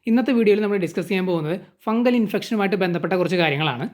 ഇന്നത്തെ വീഡിയോയിൽ നമ്മൾ ഡിസ്കസ് ചെയ്യാൻ പോകുന്നത് ഫംഗൽ ഇൻഫെക്ഷനുമായിട്ട് ബന്ധപ്പെട്ട കുറച്ച് കാര്യങ്ങളാണ്.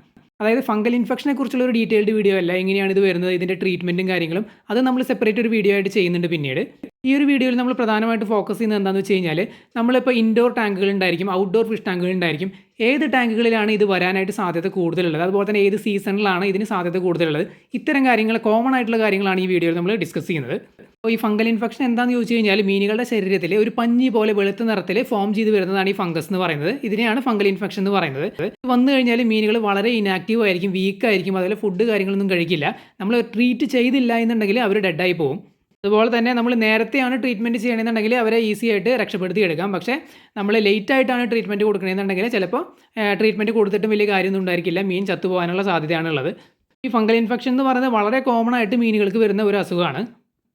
അതായത് ഫംഗൽ ഇൻഫെക്ഷനെ കുറിച്ചുള്ള ഒരു ഡീറ്റെയിൽഡ് വീഡിയോ അല്ല, എങ്ങനെയാണ് ഇത് വരുന്നത്, ഇതിൻ്റെ ട്രീറ്റ്മെൻറ്റും കാര്യങ്ങളും അത് നമ്മൾ സെപ്പറേറ്റ് ഒരു വീഡിയോ ആയിട്ട് ചെയ്യുന്നുണ്ട് പിന്നീട്. ഈ ഒരു വീഡിയോയിൽ നമ്മൾ പ്രധാനമായിട്ട് ഫോക്കസ് ചെയ്യുന്നത് എന്താണെന്ന് വെച്ച് കഴിഞ്ഞാൽ, നമ്മളിപ്പോൾ ഇൻഡോർ ടാങ്കുകൾ ഉണ്ടായിരിക്കും, ഔട്ട്ഡോർ ഫിഷ് ടാങ്കുകൾ ഉണ്ടായിരിക്കും. ഏത് ടാങ്കുകളിലാണ് ഇത് വരാനായിട്ട് സാധ്യത കൂടുതലുള്ളത്, അതുപോലെ തന്നെ ഏത് സീസണിലാണ് ഇതിന് സാധ്യത കൂടുതലുള്ളത്, ഇത്തരം കാര്യങ്ങൾ കോമൺ ആയിട്ടുള്ള കാര്യങ്ങളാണ് ഈ വീഡിയോയിൽ നമ്മൾ ഡിസ്കസ് ചെയ്യുന്നത്. അപ്പോൾ ഈ ഫംഗൽ ഇൻഫെക്ഷൻ എന്താണെന്ന് ചോദിച്ചു കഴിഞ്ഞാൽ, മീനുകളുടെ ശരീരത്തിൽ ഒരു പഞ്ഞി പോലെ വെളുത്ത നിറത്തിൽ ഫോം ചെയ്ത് വരുന്നതാണ് ഈ ഫംഗസ് എന്ന് പറയുന്നത്. ഇതിനെയാണ് ഫംഗൽ ഇൻഫെക്ഷൻ എന്ന് പറയുന്നത്. വന്നു കഴിഞ്ഞാൽ മീനുകൾ വളരെ ഇനാക്റ്റീവ് ആയിരിക്കും, വീക്ക് ആയിരിക്കും, അതുപോലെ ഫുഡ് കാര്യങ്ങളൊന്നും കഴിക്കില്ല. നമ്മൾ ട്രീറ്റ് ചെയ്തില്ല എന്നുണ്ടെങ്കിൽ അവർ ഡെഡായി പോകും. അതുപോലെ തന്നെ നമ്മൾ നേരത്തെയാണ് ട്രീറ്റ്മെൻറ്റ് ചെയ്യണമെന്നുണ്ടെങ്കിൽ അവരെ ഈസി ആയിട്ട് രക്ഷപ്പെടുത്തി എടുക്കാം. പക്ഷേ നമ്മൾ ലേറ്റ് ആയിട്ടാണ് ട്രീറ്റ്മെൻറ്റ് കൊടുക്കണമെന്നുണ്ടെങ്കിൽ ചിലപ്പോൾ ട്രീറ്റ്മെൻറ്റ് കൊടുത്തിട്ടും വലിയ കാര്യമൊന്നും ഉണ്ടായിരിക്കില്ല, മീൻ ചത്തുപോകാനുള്ള സാധ്യതയാണുള്ളത്. ഈ ഫംഗൽ ഇൻഫെക്ഷൻ എന്ന് പറയുന്നത് വളരെ കോമൺ ആയിട്ട് മീനുകൾക്ക് വരുന്ന ഒരു അസുഖമാണ്.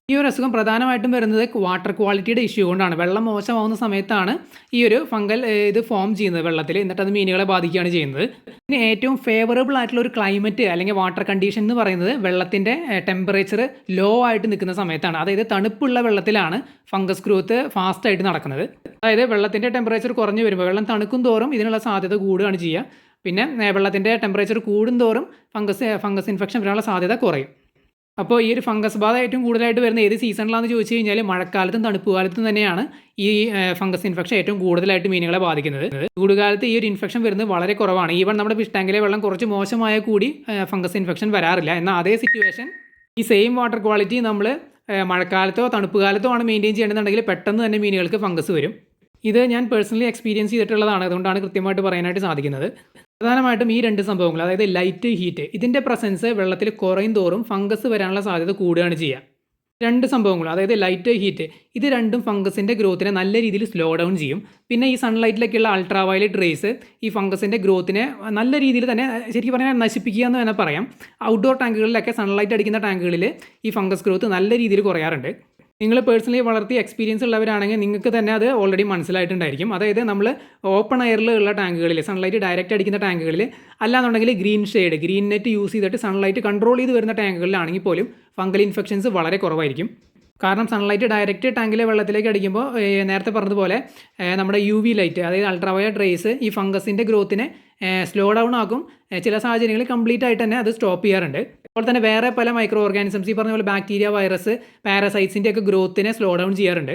ഈ ഒരു അസുഖം പ്രധാനമായിട്ടും വരുന്നത് വാട്ടർ ക്വാളിറ്റിയുടെ ഇഷ്യൂ കൊണ്ടാണ്. വെള്ളം മോശമാവുന്ന സമയത്താണ് ഈ ഒരു ഫംഗൽ ഇത് ഫോം ചെയ്യുന്നത് വെള്ളത്തിൽ, എന്നിട്ട് അത് മീനുകളെ ബാധിക്കുകയാണ് ചെയ്യുന്നത്. ഇതിന് ഏറ്റവും ഫേവറബിൾ ആയിട്ടുള്ള ഒരു ക്ലൈമറ്റ് അല്ലെങ്കിൽ വാട്ടർ കണ്ടീഷൻ എന്ന് പറയുന്നത് വെള്ളത്തിൻ്റെ ടെമ്പറേച്ചർ ലോ ആയിട്ട് നിൽക്കുന്ന സമയത്താണ്. അതായത് തണുപ്പുള്ള വെള്ളത്തിലാണ് ഫംഗസ് ഗ്രോത്ത് ഫാസ്റ്റായിട്ട് നടക്കുന്നത്. അതായത് വെള്ളത്തിൻ്റെ ടെമ്പറേച്ചർ കുറഞ്ഞു വരുമ്പോൾ, വെള്ളം തണുക്കും തോറും ഇതിനുള്ള സാധ്യത കൂടുകയാണ് ചെയ്യുക. പിന്നെ വെള്ളത്തിൻ്റെ ടെമ്പറേച്ചർ കൂടുന്തോറും ഫംഗസ് ഇൻഫെക്ഷൻ വരാനുള്ള സാധ്യത കുറയും. അപ്പോൾ ഈ ഒരു ഫംഗസ് ബാധ ഏറ്റവും കൂടുതലായിട്ട് വരുന്ന ഏത് സീസണിലാണെന്ന് ചോദിച്ചു കഴിഞ്ഞാൽ, മഴക്കാലത്തും തണുപ്പ് കാലത്തും തന്നെയാണ് ഈ ഫംഗസ് ഇൻഫെക്ഷൻ ഏറ്റവും കൂടുതലായിട്ട് മീനുകളെ ബാധിക്കുന്നത്. ചൂടുകാലത്ത് ഈ ഒരു ഇൻഫെക്ഷൻ വരുന്നത് വളരെ കുറവാണ്. ഈവൻ നമ്മുടെ ഫിഷ് ടാങ്കിലെ വെള്ളം കുറച്ച് മോശമായ കൂടി ഫംഗസ് ഇൻഫെക്ഷൻ വരാറില്ല. എന്നാൽ അതേ സിറ്റുവേഷൻ ഈ സെയിം വാട്ടർ ക്വാളിറ്റി നമ്മൾ മഴക്കാലത്തോ തണുപ്പ് കാലത്തോ ആണ് മെയിൻറ്റെയിൻ ചെയ്യണമെന്നുണ്ടെങ്കിൽ പെട്ടെന്ന് തന്നെ മീനുകൾക്ക് ഫംഗസ് വരും. ഇത് ഞാൻ പേഴ്സണലി എക്സ്പീരിയൻസ് ചെയ്തിട്ടുള്ളതാണ്, അതുകൊണ്ടാണ് കൃത്യമായിട്ട് പറയാനായിട്ട് സാധിക്കുന്നത്. പ്രധാനമായിട്ടും ഈ രണ്ട് സംഭവങ്ങൾ, അതായത് ലൈറ്റ്, ഹീറ്റ്, ഇതിൻ്റെ പ്രസൻസ് വെള്ളത്തിൽ കുറയും തോറും ഫംഗസ് വരാനുള്ള സാധ്യത കൂടുകയാണ് ചെയ്യുക. രണ്ട് സംഭവങ്ങൾ, അതായത് ലൈറ്റ്, ഹീറ്റ്, ഇത് രണ്ടും ഫംഗസിൻ്റെ ഗ്രോത്തിനെ നല്ല രീതിയിൽ സ്ലോ ഡൗൺ ചെയ്യും. പിന്നെ ഈ സൺലൈറ്റിലേക്കുള്ള അൾട്രാ വയലറ്റ് റേസ് ഈ ഫംഗസിൻ്റെ ഗ്രോത്തിനെ നല്ല രീതിയിൽ തന്നെ ശരിക്കും പറഞ്ഞാൽ നശിപ്പിക്കുക എന്ന് തന്നെ പറയാം. ഔട്ട്ഡോർ ടാങ്കുകളിലൊക്കെ സൺലൈറ്റ് അടിക്കുന്ന ടാങ്കുകളിൽ ഈ ഫംഗസ് ഗ്രോത്ത് നല്ല രീതിയിൽ കുറയാറുണ്ട്. നിങ്ങൾ പേഴ്സണലി വളർത്തി എക്സ്പീരിയൻസ് ഉള്ളവരാണെങ്കിൽ നിങ്ങൾക്ക് തന്നെ അത് ഓൾറെഡി മനസ്സിലായിട്ടുണ്ടായിരിക്കും. അതായത് നമ്മൾ ഓപ്പൺ എയറിലുള്ള ടാങ്കുകളിൽ, സൺലൈറ്റ് ഡയറക്റ്റ് അടിക്കുന്ന ടാങ്കുകളിൽ, അല്ലാന്നുണ്ടെങ്കിൽ green shade, green net use ചെയ്തിട്ട് സൺലൈറ്റ് കൺട്രോൾ ചെയ്ത് വരുന്ന ടാങ്കുകളിലാണെങ്കിൽ പോലും ഫംഗൽ ഇൻഫെക്ഷൻസ് വളരെ കുറവായിരിക്കും. കാരണം സൺലൈറ്റ് ഡയറക്റ്റ് ടാങ്കിലെ വെള്ളത്തിലേക്ക് അടിക്കുമ്പോൾ നേരത്തെ പറഞ്ഞതുപോലെ നമ്മുടെ UV ലൈറ്റ്, അതായത് അൾട്രാവയലറ്റ് റേസ് ഈ ഫംഗസിൻ്റെ ഗ്രോത്തിനെ സ്ലോ ഡൗൺ ആക്കും. ചില സാഹചര്യങ്ങളിൽ കംപ്ലീറ്റ് ആയിട്ട് തന്നെ അത് സ്റ്റോപ്പ് ചെയ്യാറുണ്ട്. അതുപോലെ തന്നെ വേറെ പല മൈക്രോ ഓർഗാനിസംസ്, ഈ പറഞ്ഞ പോലെ ബാക്ടീരിയ, വൈറസ്, പാരസൈറ്റ്സിൻ്റെ ഒക്കെ ഗ്രോത്തിനെ സ്ലോ ഡൗൺ ചെയ്യാറുണ്ട്.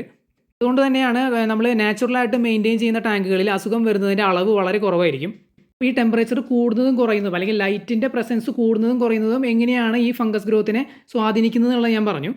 അതുകൊണ്ട് തന്നെയാണ് നമ്മൾ നാച്ചുറലായിട്ട് മെയിൻറ്റെയിൻ ചെയ്യുന്ന ടാങ്കുകളിൽ അസുഖം വരുന്നതിൻ്റെ അളവ് വളരെ കുറവായിരിക്കും. ഈ ടെമ്പറേച്ചർ കൂടുന്നതും കുറയുന്നതും, അല്ലെങ്കിൽ ലൈറ്റിൻ്റെ പ്രസൻസ് കൂടുന്നതും കുറയുന്നതും എങ്ങനെയാണ് ഈ ഫംഗസ് ഗ്രോത്തിനെ സ്വാധീനിക്കുന്നത് എന്നുള്ളത് ഞാൻ പറഞ്ഞു.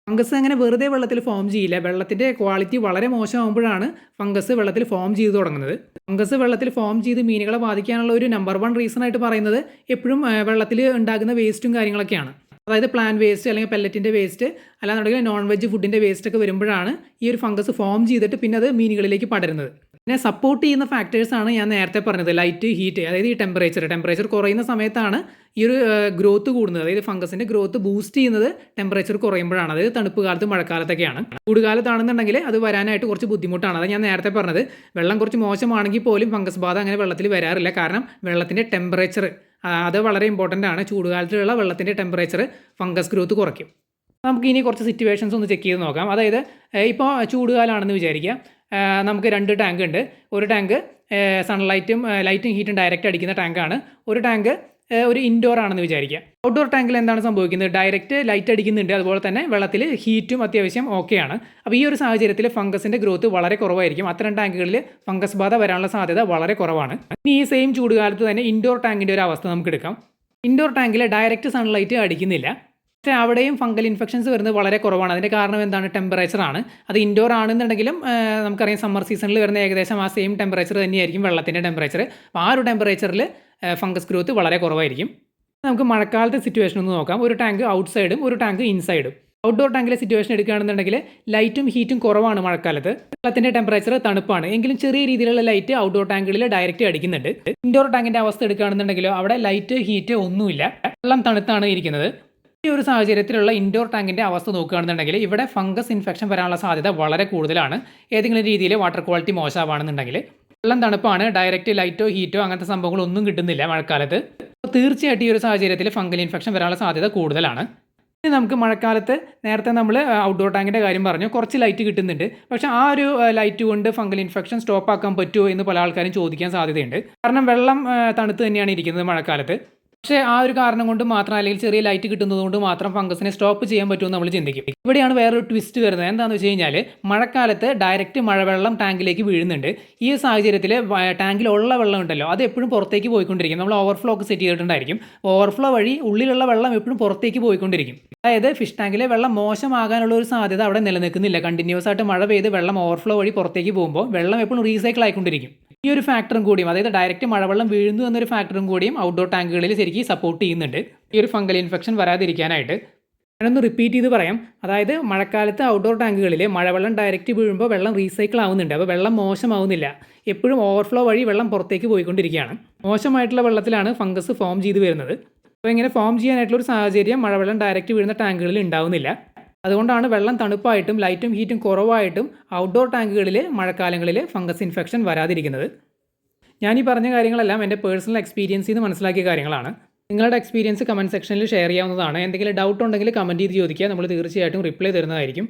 ഫംഗസ് അങ്ങനെ വെറുതെ വെള്ളത്തിൽ ഫോം ചെയ്യില്ല. വെള്ളത്തിൻ്റെ ക്വാളിറ്റി വളരെ മോശമാകുമ്പോഴാണ് ഫംഗസ് വെള്ളത്തിൽ ഫോം ചെയ്ത് തുടങ്ങുന്നത്. ഫംഗസ് വെള്ളത്തിൽ ഫോം ചെയ്ത് മീനുകളെ ബാധിക്കാനുള്ള ഒരു നമ്പർ 1 റീസൺ ആയിട്ട് പറയുന്നത് എപ്പോഴും വെള്ളത്തിൽ ഉണ്ടാകുന്ന വേസ്റ്റും കാര്യങ്ങളൊക്കെയാണ്. അതായത് പ്ലാന്റ് വേസ്റ്റ് അല്ലെങ്കിൽ പെല്ലറ്റിൻ്റെ വേസ്റ്റ്, അല്ലാന്നുണ്ടെങ്കിൽ നോൺ വെജ് ഫുഡിൻ്റെ വേസ്റ്റ് ഒക്കെ വരുമ്പോഴാണ് ഈ ഒരു ഫംഗസ് ഫോം ചെയ്തിട്ട് പിന്നെ അത് മീനുകളിലേക്ക് പടരുന്നത്. പിന്നെ സപ്പോർട്ട് ചെയ്യുന്ന ഫാക്ടേഴ്സാണ് ഞാൻ നേരത്തെ പറഞ്ഞത്, ലൈറ്റ്, ഹീറ്റ്, അതായത് ഈ ടെമ്പറേച്ചർ കുറയുന്ന സമയത്താണ് ഈ ഒരു ഗ്രോത്ത് കൂടുന്നത്. അതായത് ഫംഗസിൻ്റെ ഗ്രോത്ത് ബൂസ്റ്റ് ചെയ്യുന്നത് ടെമ്പറേച്ചർ കുറയുമ്പോഴാണ്, അതായത് തണുപ്പ് കാലത്ത്, മഴക്കാലത്തൊക്കെയാണ്. ചൂടുകാലത്താണെന്നുണ്ടെങ്കിൽ അത് വരാനായിട്ട് കുറച്ച് ബുദ്ധിമുട്ടാണ്. അത് ഞാൻ നേരത്തെ പറഞ്ഞത്, വെള്ളം കുറച്ച് മോശമാണെങ്കിൽ പോലും ഫംഗസ് ബാധ അങ്ങനെ വെള്ളത്തിൽ വരാറില്ല. കാരണം വെള്ളത്തിൻ്റെ ടെമ്പറേച്ചർ അത് വളരെ ഇമ്പോർട്ടൻ്റ് ആണ്. ചൂടുകാലത്തിലുള്ള വെള്ളത്തിൻ്റെ ടെമ്പറേച്ചർ ഫംഗസ് ഗ്രോത്ത് കുറയ്ക്കും. നമുക്ക് ഇനി കുറച്ച് സിറ്റുവേഷൻസ് ഒന്ന് ചെക്ക് ചെയ്ത് നോക്കാം. അതായത് ഇപ്പോൾ ചൂടുകാലമാണെന്ന് വിചാരിക്കുക. നമുക്ക് 2 ടാങ്ക് ഉണ്ട്. ഒരു ടാങ്ക് സൺലൈറ്റും ലൈറ്റും ഹീറ്റും ഡയറക്റ്റ് അടിക്കുന്ന ടാങ്കാണ്. ഒരു ടാങ്ക് ഒരു ഇൻഡോർ ആണെന്ന് വിചാരിക്കുക. ഔട്ട്ഡോർ ടാങ്കിൽ എന്താണ് സംഭവിക്കുന്നത്, ഡയറക്റ്റ് ലൈറ്റ് അടിക്കുന്നുണ്ട്, അതുപോലെ തന്നെ വെള്ളത്തിൽ ഹീറ്റും അത്യാവശ്യം ഓക്കെയാണ്. അപ്പോൾ ഈ ഒരു സാഹചര്യത്തിൽ ഫംഗസിൻ്റെ ഗ്രോത്ത് വളരെ കുറവായിരിക്കും. അത്തരം ടാങ്കുകളിൽ ഫംഗസ് ബാധ വരാനുള്ള സാധ്യത വളരെ കുറവാണ്. ഇനി ഈ സെയിം ചൂടുകാലത്ത് തന്നെ ഇൻഡോർ ടാങ്കിൻ്റെ ഒരു അവസ്ഥ നമുക്ക് എടുക്കാം. ഇൻഡോർ ടാങ്കിൽ ഡയറക്റ്റ് സൺലൈറ്റ് അടിക്കുന്നില്ല, പക്ഷേ അവിടെയും ഫംഗൽ ഇൻഫെക്ഷൻസ് വരുന്നത് വളരെ കുറവാണ്. അതിൻ്റെ കാരണം എന്താണ്, ടെമ്പറേച്ചറാണ്. അത് ഇൻഡോർ ആണെന്നുണ്ടെങ്കിലും നമുക്കറിയാം സമ്മർ സീസണിൽ വരുന്ന ഏകദേശം ആ സെയിം ടെമ്പറേച്ചർ തന്നെയായിരിക്കും വെള്ളത്തിൻ്റെ ടെമ്പറേച്ചർ. അപ്പോൾ ആ ഒരു ടെമ്പറേച്ചറിൽ ഫംഗസ് ഗ്രോത്ത് വളരെ കുറവായിരിക്കും. നമുക്ക് മഴക്കാലത്തെ സിറ്റുവേഷൻ ഒന്ന് നോക്കാം. ഒരു ടാങ്ക് ഔട്ട് സൈഡും ഒരു ടാങ്ക് ഇൻസൈഡും. ഔട്ട്ഡോർ ടാങ്കിലെ സിറ്റുവേഷൻ എടുക്കുകയാണെന്നുണ്ടെങ്കിൽ ലൈറ്റും ഹീറ്റും കുറവാണ് മഴക്കാലത്ത്. വെള്ളത്തിൻ്റെ ടെമ്പറേച്ചർ തണുപ്പാണ്, എങ്കിലും ചെറിയ രീതിയിലുള്ള ലൈറ്റ് ഔട്ട്ഡോർ ടാങ്കുകളിൽ ഡയറക്റ്റ് അടിക്കുന്നുണ്ട്. ഇൻഡോർ ടാങ്കിൻ്റെ അവസ്ഥ എടുക്കുകയാണെന്നുണ്ടെങ്കിലോ അവിടെ ലൈറ്റ്, ഹീറ്റ് ഒന്നുമില്ല, വെള്ളം തണുത്താണ് ഇരിക്കുന്നത്. ഈ ഒരു സാഹചര്യത്തിലുള്ള ഇൻഡോർ ടാങ്കിൻ്റെ അവസ്ഥ നോക്കുകയാണെന്നുണ്ടെങ്കിൽ ഇവിടെ ഫംഗസ് ഇൻഫെക്ഷൻ വരാനുള്ള സാധ്യത വളരെ കൂടുതലാണ്. ഏതെങ്കിലും രീതിയിൽ വാട്ടർ ക്വാളിറ്റി മോശമാണെന്നുണ്ടെങ്കിൽ. വെള്ളം തണുപ്പാണ്, ഡയറക്റ്റ് ലൈറ്റോ ഹീറ്റോ അങ്ങനത്തെ സംഭവങ്ങളൊന്നും കിട്ടുന്നില്ല മഴക്കാലത്ത്. തീർച്ചയായിട്ടും ഈ ഒരു സാഹചര്യത്തിൽ ഫംഗൽ ഇൻഫെക്ഷൻ വരാനുള്ള സാധ്യത കൂടുതലാണ്. ഇനി നമുക്ക് മഴക്കാലത്ത് നേരത്തെ നമ്മൾ ഔട്ട്ഡോർ ടാങ്കിൻ്റെ കാര്യം പറഞ്ഞു, കുറച്ച് ലൈറ്റ് കിട്ടുന്നുണ്ട്. പക്ഷേ ആ ഒരു ലൈറ്റ് കൊണ്ട് ഫംഗൽ ഇൻഫെക്ഷൻ സ്റ്റോപ്പ് ആക്കാൻ പറ്റുമോ എന്ന് പല ആൾക്കാരും ചോദിക്കാൻ സാധ്യതയുണ്ട്. കാരണം വെള്ളം തണുത്ത് തന്നെയാണ് ഇരിക്കുന്നത് മഴക്കാലത്ത്. പക്ഷേ ആ ഒരു കാരണം കൊണ്ട് മാത്രം, അല്ലെങ്കിൽ ചെറിയ ലൈറ്റ് കിട്ടുന്നത് കൊണ്ട് മാത്രം ഫംഗസിനെ സ്റ്റോപ്പ് ചെയ്യാൻ പറ്റുമെന്ന് നമ്മൾ ചിന്തിക്കും. ഇവിടെയാണ് വേറൊരു ട്വിസ്റ്റ് വരുന്നത്. എന്താണെന്ന് വെച്ച് കഴിഞ്ഞാൽ മഴക്കാലത്ത് ഡയറക്റ്റ് മഴവെള്ളം ടാങ്കിലേക്ക് വീഴുന്നുണ്ട്. ഈ സാഹചര്യത്തിൽ ടാങ്കിലുള്ള വെള്ളം ഉണ്ടല്ലോ, അത് എപ്പോഴും പുറത്തേക്ക് പോയിക്കൊണ്ടിരിക്കും. നമ്മൾ ഓവർഫ്ലോ ഒക്കെ സെറ്റ് ചെയ്തിട്ടുണ്ടായിരിക്കും. ഓവർഫ്ലോ വഴി ഉള്ളിലുള്ള വെള്ളം എപ്പോഴും പുറത്തേക്ക് പോയിക്കൊണ്ടിരിക്കും. അതായത് ഫിഷ് ടാങ്കിലെ വെള്ളം മോശമാകാനുള്ള ഒരു സാധ്യത അവിടെ നിലനിൽക്കുന്നില്ല. കണ്ടിന്യൂസ് ആയിട്ട് മഴ പെയ്ത് വെള്ളം ഓവർഫ്ലോ വഴി പുറത്തേക്ക് പോകുമ്പോൾ വെള്ളം എപ്പോഴും റീസൈക്കിൾ ആയിക്കൊണ്ടിരിക്കും. ഈ ഒരു ഫാക്ടറും കൂടിയും, അതായത് ഡയറക്റ്റ് മഴവെള്ളം വീഴുന്നു എന്നൊരു ഫാക്ടറും കൂടിയും ഔട്ട്ഡോർ ടാങ്കുകളിൽ ശരിക്കും സപ്പോർട്ട് ചെയ്യുന്നുണ്ട് ഈ ഒരു ഫംഗൽ ഇൻഫെക്ഷൻ വരാതിരിക്കാനായിട്ട്. ഞാനൊന്ന് റിപ്പീറ്റ് ചെയ്ത് പറയാം. അതായത് മഴക്കാലത്ത് ഔട്ട്ഡോർ ടാങ്കുകളിൽ മഴവെള്ളം ഡയറക്റ്റ് വീഴുമ്പോൾ വെള്ളം റീസൈക്കിൾ ആവുന്നുണ്ട്. അപ്പോൾ വെള്ളം മോശമാവുന്നില്ല. എപ്പോഴും ഓവർഫ്ലോ വഴി വെള്ളം പുറത്തേക്ക് പോയിക്കൊണ്ടിരിക്കുകയാണ്. മോശമായിട്ടുള്ള വെള്ളത്തിലാണ് ഫംഗസ് ഫോം ചെയ്ത് വരുന്നത്. അപ്പോൾ ഇങ്ങനെ ഫോം ചെയ്യാനായിട്ടുള്ള ഒരു സാഹചര്യം മഴവെള്ളം ഡയറക്റ്റ് വീഴുന്ന ടാങ്കുകളിൽ ഉണ്ടാവുന്നില്ല. അതുകൊണ്ടാണ് വെള്ളം തണുപ്പായിട്ടും ലൈറ്റും ഹീറ്റും കുറവായിട്ടും ഔട്ട്ഡോർ ടാങ്കുകളിൽ മഴക്കാലങ്ങളിൽ ഫംഗസ് ഇൻഫെക്ഷൻ വരാതിരിക്കുന്നത്. ഞാനീ പറഞ്ഞ കാര്യങ്ങളെല്ലാം എൻ്റെ പേഴ്സണൽ എക്സ്പീരിയൻസിൽ നിന്ന് മനസ്സിലാക്കിയ കാര്യങ്ങളാണ്. നിങ്ങളുടെ എക്സ്പീരിയൻസ് കമൻറ്റ് സെക്ഷനിൽ ഷെയർ ചെയ്യാവുന്നതാണ്. എന്തെങ്കിലും ഡൗട്ട് ഉണ്ടെങ്കിൽ കമൻറ്റ് ചെയ്ത് ചോദിക്കുക. നമ്മൾ തീർച്ചയായിട്ടും റിപ്ലൈ തരുന്നതായിരിക്കും.